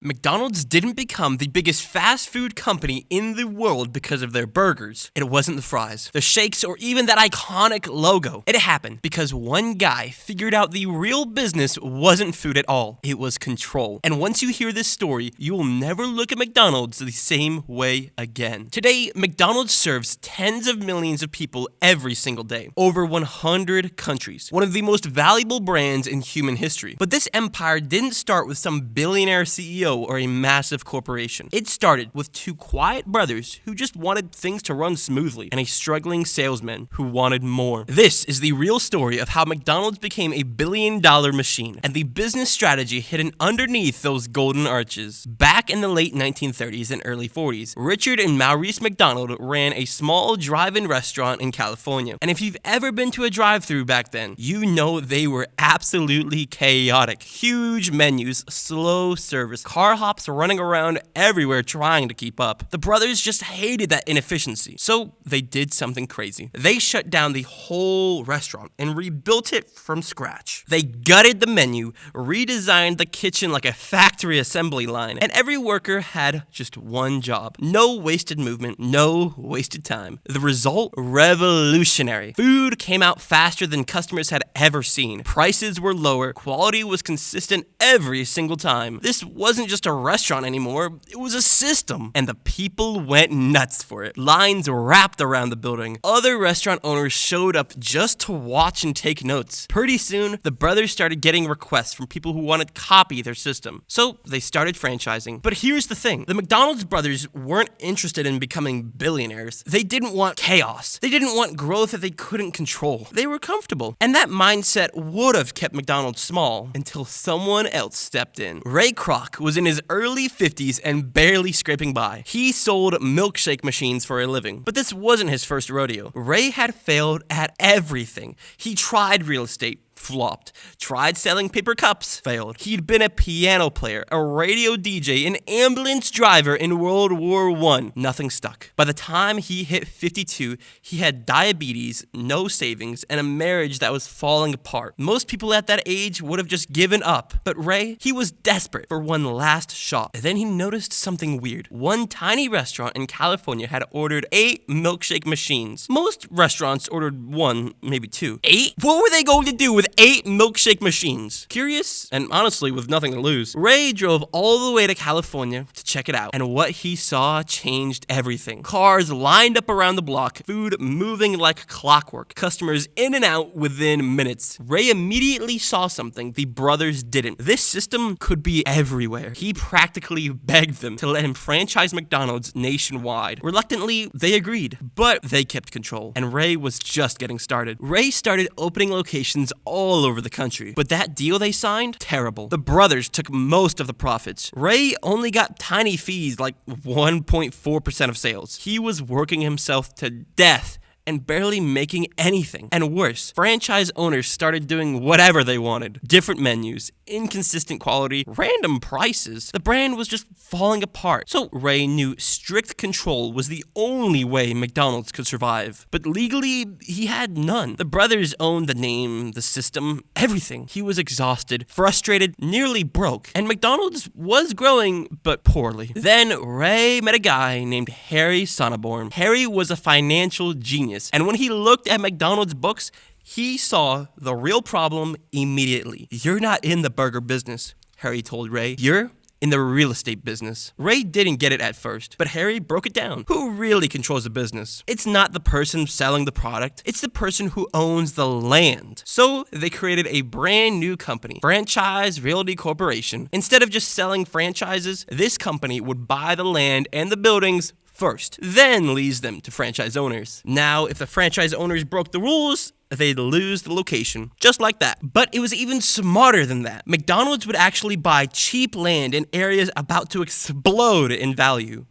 McDonald's didn't become the biggest fast food company in the world because of their burgers. It wasn't the fries, the shakes, or even that iconic logo. It happened because one guy figured out the real business wasn't food at all. It was control. And once you hear this story, you will never look at McDonald's the same way again. Today, McDonald's serves tens of millions of people every single day, over 100 countries. One of the most valuable brands in human history. But this empire didn't start with some billionaire CEO or a massive corporation. It started with two quiet brothers who just wanted things to run smoothly and a struggling salesman who wanted more. This is the real story of how McDonald's became a billion-dollar machine and the business strategy hidden underneath those golden arches. Back in the late 1930s and early 40s, Richard and Maurice McDonald ran a small drive-in restaurant in California. And if you've ever been to a drive-thru back then, you know they were absolutely chaotic. Huge menus, slow service, car hops running around everywhere trying to keep up. The brothers just hated that inefficiency, so they did something crazy. They shut down the whole restaurant and rebuilt it from scratch. They gutted the menu, redesigned the kitchen like a factory assembly line, and every worker had just one job. No wasted movement, no wasted time. The result? Revolutionary. Food came out faster than customers had ever seen. Prices were lower, quality was consistent every single time. This wasn't just a restaurant anymore, it was a system. And the people went nuts for it. Lines wrapped around the building. Other restaurant owners showed up just to watch and take notes. Pretty soon, the brothers started getting requests from people who wanted to copy their system. So they started franchising. But here's the thing. The McDonald's brothers weren't interested in becoming billionaires. They didn't want chaos. They didn't want growth that they couldn't control. They were comfortable. And that mindset would have kept McDonald's small until someone else stepped in. Ray Kroc was in his early 50s and barely scraping by. He sold milkshake machines for a living. But this wasn't his first rodeo. Ray had failed at everything. He tried real estate, flopped. Tried selling paper cups, failed. He'd been a piano player, a radio DJ, an ambulance driver in World War I. Nothing stuck. By the time he hit 52, he had diabetes, no savings, and a marriage that was falling apart. Most people at that age would have just given up. But Ray, he was desperate for one last shot. Then he noticed something weird. One tiny restaurant in California had ordered 8 milkshake machines. Most restaurants ordered 1, maybe 2. 8? What were they going to do with 8 milkshake machines? Curious, and honestly with nothing to lose, Ray drove all the way to California to check it out, and what he saw changed everything. Cars lined up around the block, food moving like clockwork, customers in and out within minutes. Ray immediately saw something the brothers didn't. This system could be everywhere. He practically begged them to let him franchise McDonald's nationwide. Reluctantly, they agreed, but they kept control, and Ray was just getting started. Ray started opening locations all over the country. But that deal they signed? Terrible. The brothers took most of the profits. Ray only got tiny fees like 1.4% of sales. He was working himself to death and barely making anything. And worse, franchise owners started doing whatever they wanted. Different menus, inconsistent quality, random prices. The brand was just falling apart. So Ray knew strict control was the only way McDonald's could survive. But legally, he had none. The brothers owned the name, the system, everything. He was exhausted, frustrated, nearly broke. And McDonald's was growing, but poorly. Then Ray met a guy named Harry Sonneborn. Harry was a financial genius. And when he looked at McDonald's books, he saw the real problem immediately. "You're not in the burger business," Harry told Ray. "You're in the real estate business." Ray didn't get it at first, but Harry broke it down. Who really controls the business? It's not the person selling the product, it's the person who owns the land. So they created a brand new company, Franchise Realty Corporation. Instead of just selling franchises, this company would buy the land and the buildings first, then lease them to franchise owners. Now, if the franchise owners broke the rules, they'd lose the location, just like that. But it was even smarter than that. McDonald's would actually buy cheap land in areas about to explode in value.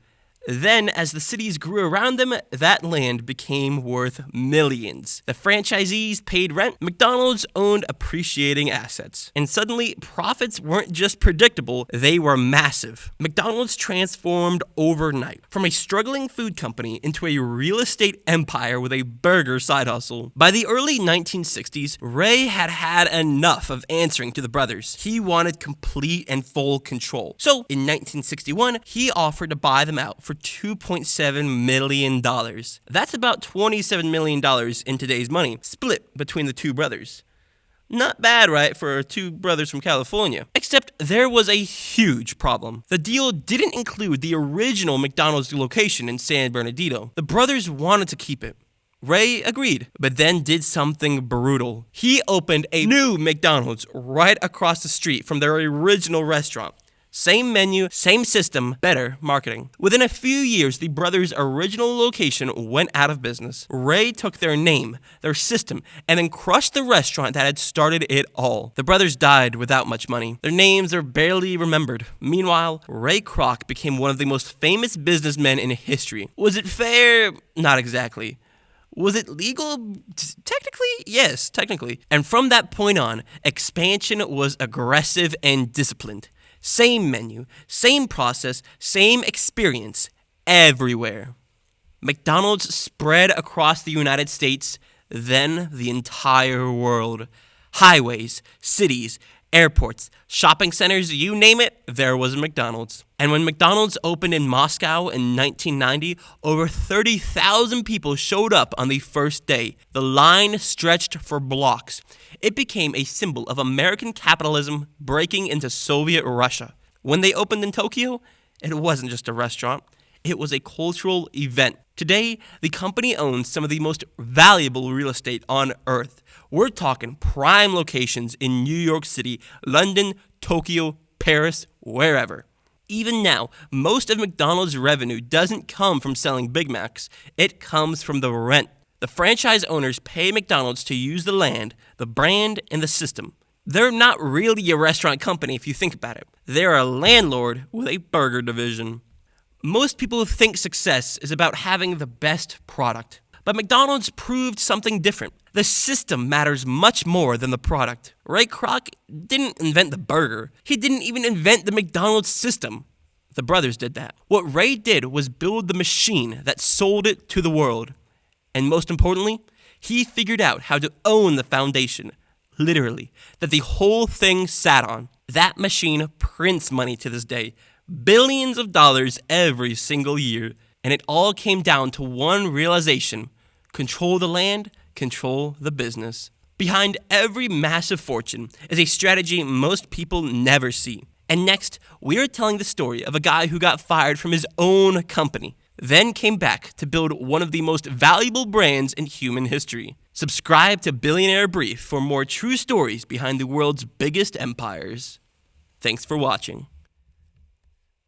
Then, as the cities grew around them, that land became worth millions. The franchisees paid rent, McDonald's owned appreciating assets. And suddenly, profits weren't just predictable, they were massive. McDonald's transformed overnight from a struggling food company into a real estate empire with a burger side hustle. By the early 1960s, Ray had had enough of answering to the brothers. He wanted complete and full control. So, in 1961, he offered to buy them out for $2.7 million. That's about $27 million in today's money, split between the two brothers. Not bad, right, for two brothers from California. Except there was a huge problem. The deal didn't include the original McDonald's location in San Bernardino. The brothers wanted to keep it. Ray agreed, but then did something brutal. He opened a new McDonald's right across the street from their original restaurant. Same menu, same system, better marketing. Within a few years, the brothers' original location went out of business. Ray took their name, their system, and then crushed the restaurant that had started it all. The brothers died without much money. Their names are barely remembered. Meanwhile, Ray Kroc became one of the most famous businessmen in history. Was it fair? Not exactly. Was it legal? Technically, yes, technically. And from that point on, expansion was aggressive and disciplined. Same menu, same process, same experience, everywhere. McDonald's spread across the United States, then the entire world. Highways, cities, airports, shopping centers, you name it, there was a McDonald's. And when McDonald's opened in Moscow in 1990, over 30,000 people showed up on the first day. The line stretched for blocks. It became a symbol of American capitalism breaking into Soviet Russia. When they opened in Tokyo, it wasn't just a restaurant. It was a cultural event. Today, the company owns some of the most valuable real estate on earth. We're talking prime locations in New York City, London, Tokyo, Paris, wherever. Even now, most of McDonald's revenue doesn't come from selling Big Macs. It comes from the rent. The franchise owners pay McDonald's to use the land, the brand, and the system. They're not really a restaurant company if you think about it. They're a landlord with a burger division. Most people think success is about having the best product. But McDonald's proved something different. The system matters much more than the product. Ray Kroc didn't invent the burger. He didn't even invent the McDonald's system. The brothers did that. What Ray did was build the machine that sold it to the world. And most importantly, he figured out how to own the foundation, literally, that the whole thing sat on. That machine prints money to this day, billions of dollars every single year. And it all came down to one realization: control the land, control the business. Behind every massive fortune is a strategy most people never see. And next, we are telling the story of a guy who got fired from his own company, then came back to build one of the most valuable brands in human history. Subscribe to Billionaire Brief for more true stories behind the world's biggest empires. Thanks for watching.